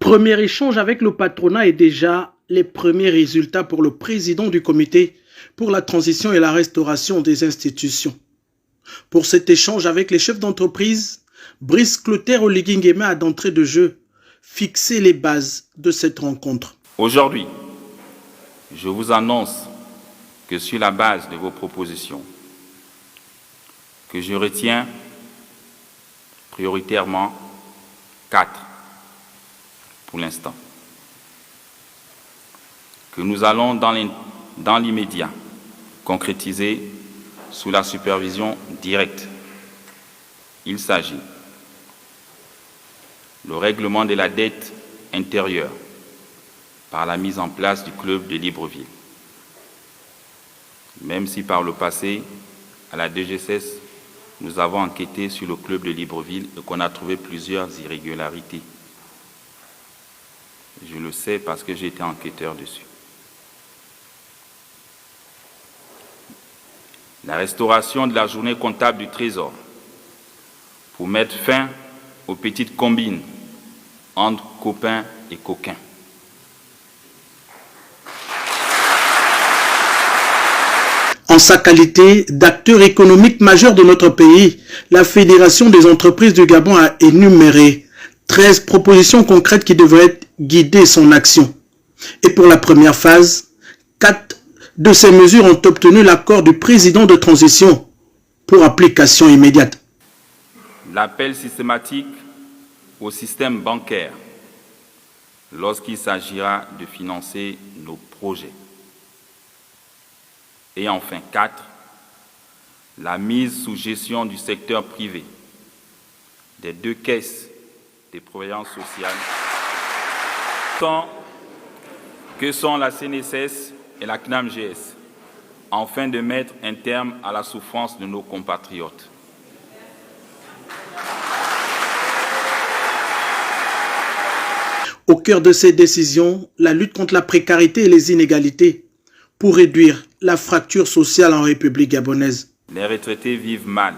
Premier échange avec le patronat et déjà les premiers résultats pour le président du comité pour la transition et la restauration des institutions. Pour cet échange avec les chefs d'entreprise, Brice Clotaire Oligui Nguema a d'entrée de jeu fixé les bases de cette rencontre. Aujourd'hui, je vous annonce que sur la base de vos propositions, que je retiens prioritairement 4 pour l'instant, que nous allons dans l'immédiat concrétiser sous la supervision directe. Il s'agit le règlement de la dette intérieure par la mise en place du club de Libreville. Même si par le passé, à la DGSS, nous avons enquêté sur le club de Libreville et qu'on a trouvé plusieurs irrégularités. Je le sais parce que j'ai été enquêteur dessus. La restauration de la journée comptable du Trésor pour mettre fin aux petites combines entre copains et coquins. En sa qualité d'acteur économique majeur de notre pays, la Fédération des entreprises du Gabon a énuméré 13 propositions concrètes qui devraient guider son action. Et pour la première phase, 4 de ces mesures ont obtenu l'accord du président de transition pour application immédiate. L'appel systématique au système bancaire lorsqu'il s'agira de financer nos projets. Et enfin 4, la mise sous gestion du secteur privé des 2 caisses de prévoyance sociale que sont la CNSS et la CNAMGS, afin de mettre un terme à la souffrance de nos compatriotes. Au cœur de ces décisions, la lutte contre la précarité et les inégalités pour réduire la fracture sociale en République gabonaise. Les retraités vivent mal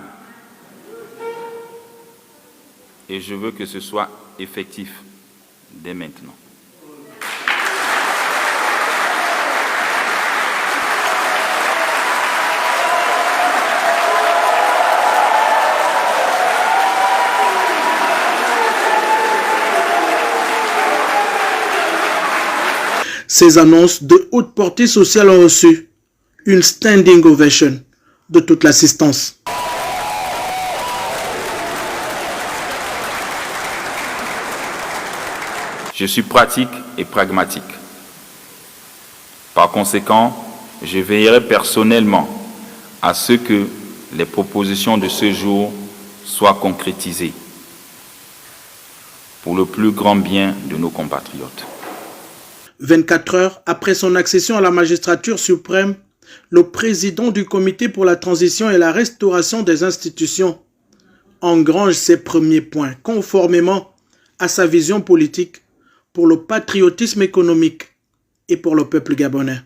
et je veux que ce soit effectif dès maintenant. Ces annonces de haute portée sociale ont reçu une standing ovation de toute l'assistance. Je suis pratique et pragmatique. Par conséquent, je veillerai personnellement à ce que les propositions de ce jour soient concrétisées pour le plus grand bien de nos compatriotes. 24 heures après son accession à la magistrature suprême, le président du comité pour la transition et la restauration des institutions engrange ses premiers points conformément à sa vision politique pour le patriotisme économique et pour le peuple gabonais.